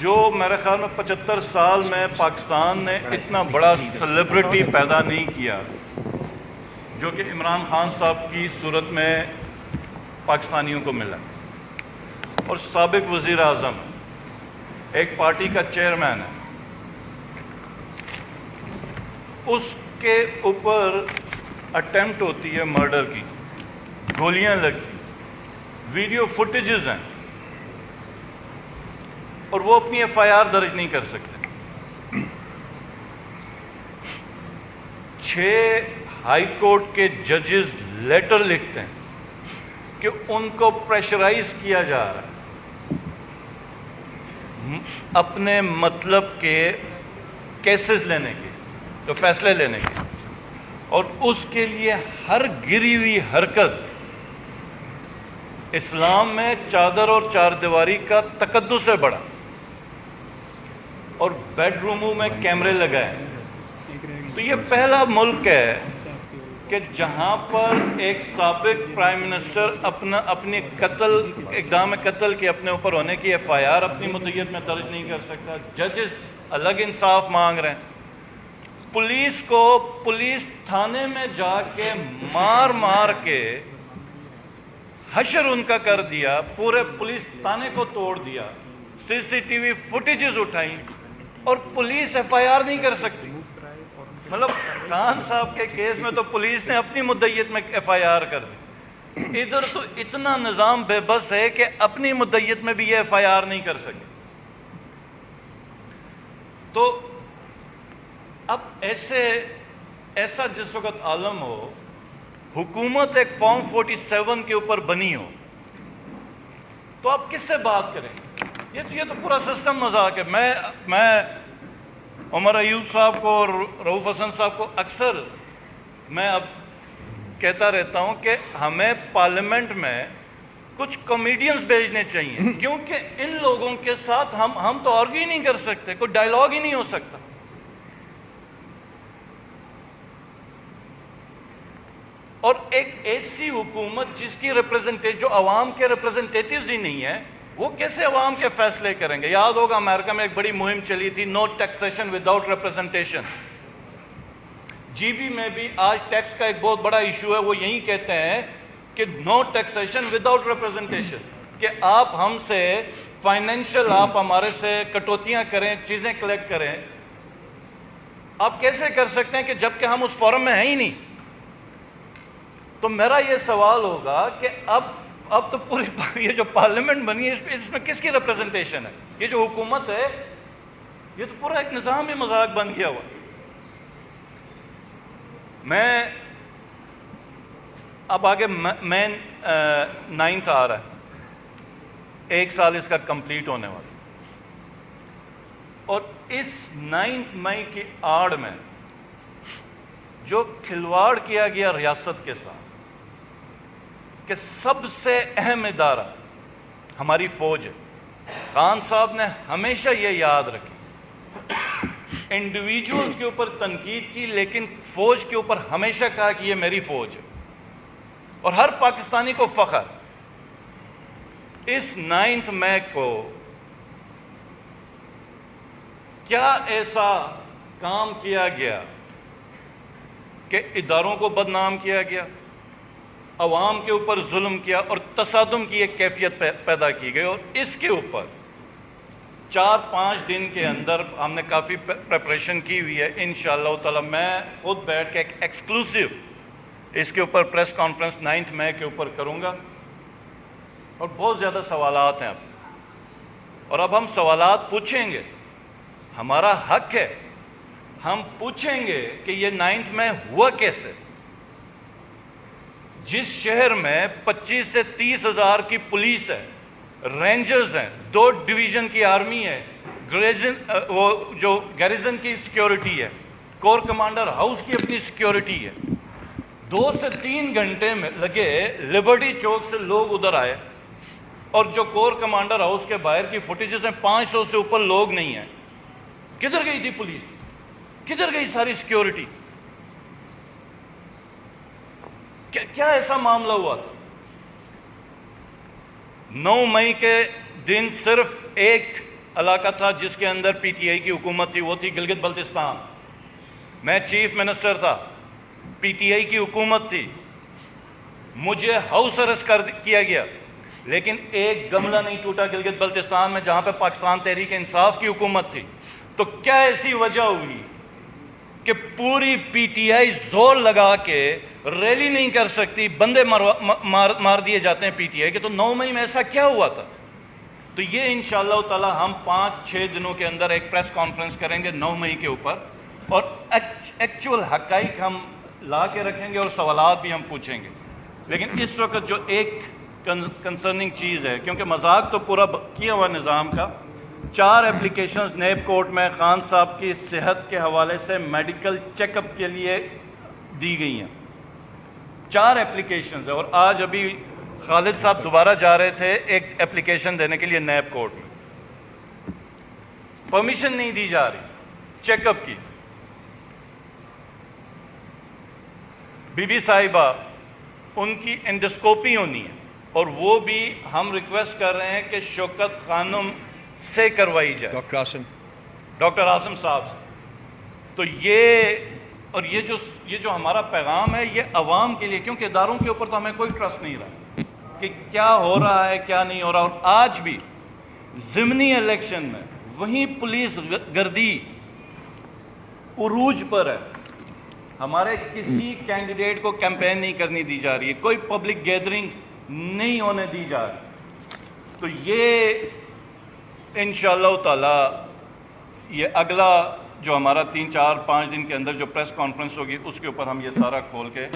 جو میرے خیال میں 75 سال میں پاکستان نے اتنا بڑا سیلیبریٹی پیدا نہیں کیا جو کہ عمران خان صاحب کی صورت میں پاکستانیوں کو ملا، اور سابق وزیر اعظم ایک پارٹی کا چیئرمین ہے، اس کے اوپر اٹیمپٹ ہوتی ہے مرڈر کی، گولیاں لگی، ویڈیو فوٹیجز ہیں، اور وہ اپنی ایف آئی آر درج نہیں کر سکتے۔ 6 ہائی کورٹ کے ججز لیٹر لکھتے ہیں کہ ان کو پریشرائز کیا جا رہا ہے اپنے مطلب کے کیسز لینے کے، تو فیصلے لینے کے، اور اس کے لیے ہر گری ہوئی حرکت اسلام میں چادر اور چار دیواری کا تقدس سے بڑھا، اور بیڈ روموں میں کیمرے لگائے۔ تو یہ پہلا ملک ہے کہ جہاں پر ایک سابق پرائم منسٹر اپنی اقدام قتل کے اپنے اوپر ہونے کی ایف آئی آر اپنی مدعیت میں درج نہیں کر سکتا، ججز الگ انصاف مانگ رہے ہیں، پولیس تھانے میں جا کے مار کے حشر ان کا کر دیا، پورے پولیس تھانے کو توڑ دیا، سی سی ٹی وی فوٹیجز اٹھائیں، اور پولیس ایف آئی آر نہیں کر سکتی۔ مطلب خان صاحب کے کیس میں تو پولیس نے اپنی مدعیت میں ایف آئی آر کر دی، ادھر تو اتنا نظام بے بس ہے کہ اپنی مدعیت میں بھی یہ ایف آئی آر نہیں کر سکے۔ تو اب ایسا جس وقت عالم ہو، حکومت ایک فارم 47 کے اوپر بنی ہو، تو آپ کس سے بات کریں؟ یہ تو پورا سسٹم مذاق ہے۔ میں عمر ایوب صاحب کو اور رؤوف حسن صاحب کو اکثر میں اب کہتا رہتا ہوں کہ ہمیں پارلیمنٹ میں کچھ کامیڈینز بھیجنے چاہیے، کیونکہ ان لوگوں کے ساتھ ہم تو آرگیو ہی نہیں کر سکتے، کوئی ڈائلاگ ہی نہیں ہو سکتا۔ اور ایک ایسی حکومت جس کی جو عوام کے ریپرزنٹیٹیوز ہی نہیں ہیں، وہ کیسے عوام کے فیصلے کریں گے؟ یاد ہوگا امریکہ میں ایک بڑی مہم چلی تھی، no taxation without representation. G B میں بھی آج ٹیکس کا ایک بہت بڑا ایشو ہے، وہ یہی کہتے ہیں کہ نو ٹیکسیشن وداؤٹ ریپرزنٹیشن، کہ آپ ہم سے فائنینشل، آپ ہمارے سے کٹوتیاں کریں، چیزیں کلیکٹ کریں۔ آپ کیسے کر سکتے ہیں کہ جب کہ ہم اس فورم میں ہیں ہی نہیں؟ تو میرا یہ سوال ہوگا کہ اب تو پوری یہ جو پارلیمنٹ بنی ہے، اس میں کس کی ریپرزنٹیشن ہے؟ یہ جو حکومت ہے، یہ تو پورا ایک نظام ہی مذاق بن گیا ہوا۔ میں اب آگے مین 9 آ رہا ہے، 1 سال اس کا کمپلیٹ ہونے والا، اور اس 9 مئی کی آڑ میں جو کھلواڑ کیا گیا ریاست کے ساتھ، کہ سب سے اہم ادارہ ہماری فوج ہے۔ خان صاحب نے ہمیشہ یہ یاد رکھی، انڈیویجولز کے اوپر تنقید کی، لیکن فوج کے اوپر ہمیشہ کہا کہ یہ میری فوج ہے، اور ہر پاکستانی کو فخر۔ اس 9 مئی کو کیا ایسا کام کیا گیا کہ اداروں کو بدنام کیا گیا، عوام کے اوپر ظلم کیا، اور تصادم کی ایک کیفیت پیدا کی گئی، اور اس کے اوپر 4-5 دن کے اندر ہم نے کافی پریپریشن کی ہوئی ہے۔ انشاءاللہ تعالی میں خود بیٹھ کے ایک ایکسکلوسیو اس کے اوپر پریس کانفرنس 9 مئی کے اوپر کروں گا، اور بہت زیادہ سوالات ہیں اور اب ہم سوالات پوچھیں گے، ہمارا حق ہے، ہم پوچھیں گے کہ یہ 9 مئی ہوا کیسے؟ جس شہر میں 25 سے 30 ہزار کی پولیس ہے، رینجرز ہیں، 2 ڈویژن کی آرمی ہے، وہ جو گیریزن کی سیکیورٹی ہے، کور کمانڈر ہاؤس کی اپنی سیکیورٹی ہے، 2 سے 3 گھنٹے میں لگے لبرٹی چوک سے لوگ ادھر آئے، اور جو کور کمانڈر ہاؤس کے باہر کی فوٹیجز ہیں 500 سے اوپر لوگ نہیں ہیں۔ کدھر گئی تھی پولیس؟ کدھر گئی ساری سیکیورٹی؟ کیا ایسا معاملہ ہوا تھا؟ 9 مئی کے دن صرف ایک علاقہ تھا جس کے اندر پی ٹی آئی کی حکومت تھی، وہ تھی گلگت بلتستان. میں چیف منسٹر تھا، پی ٹی آئی کی حکومت تھی، مجھے ہاؤس ارسٹ کیا گیا، لیکن ایک گملہ نہیں ٹوٹا گلگت بلتستان میں جہاں پہ پاکستان تحریک انصاف کی حکومت تھی. تو کیا ایسی وجہ ہوئی کہ پوری پی ٹی آئی زور لگا کے ریلی نہیں کر سکتی، بندے مار دیے جاتے ہیں پی ٹی آئی کے؟ تو 9 مئی میں ایسا کیا ہوا تھا؟ تو یہ انشاءاللہ تعالی ہم 5-6 دنوں کے اندر ایک پریس کانفرنس کریں گے 9 مئی کے اوپر، اور ایکچول حقائق ہم لا کے رکھیں گے اور سوالات بھی ہم پوچھیں گے. لیکن اس وقت جو ایک کنسرننگ چیز ہے، کیونکہ مذاق تو پورا کیا ہوا نظام کا، 4 اپلیکیشنز نیب کورٹ میں خان صاحب کی صحت کے حوالے سے میڈیکل چیک اپ کے لیے دی گئی ہیں. 4 اپلیکیشنز ہیں، اور آج ابھی خالد صاحب دوبارہ جا رہے تھے ایک اپلیکیشن دینے کے لیے نیب کورٹ میں. پرمیشن نہیں دی جا رہی چیک اپ کی. بی بی صاحبہ ان کی انڈوسکوپی ہونی ہے، اور وہ بھی ہم ریکویسٹ کر رہے ہیں کہ شوکت خانم سے کروائی جائے، ڈاکٹر عاصم صاحب سے. تو یہ جو ہمارا پیغام ہے یہ عوام کے لیے، کیونکہ اداروں کے اوپر تو ہمیں کوئی ٹرسٹ نہیں رہا کہ کیا ہو رہا ہے کیا نہیں ہو رہا. اور آج بھی ضمنی الیکشن میں وہیں پولیس گردی عروج پر ہے. ہمارے کسی کینڈیڈیٹ کو کیمپین نہیں کرنی دی جا رہی ہے، کوئی پبلک گیدرنگ نہیں ہونے دی جا رہی. تو یہ انشاءاللہ تعالی یہ اگلا جو ہمارا 3-4-5 دن کے اندر جو پریس کانفرنس ہوگی اس کے اوپر ہم یہ سارا کھول کے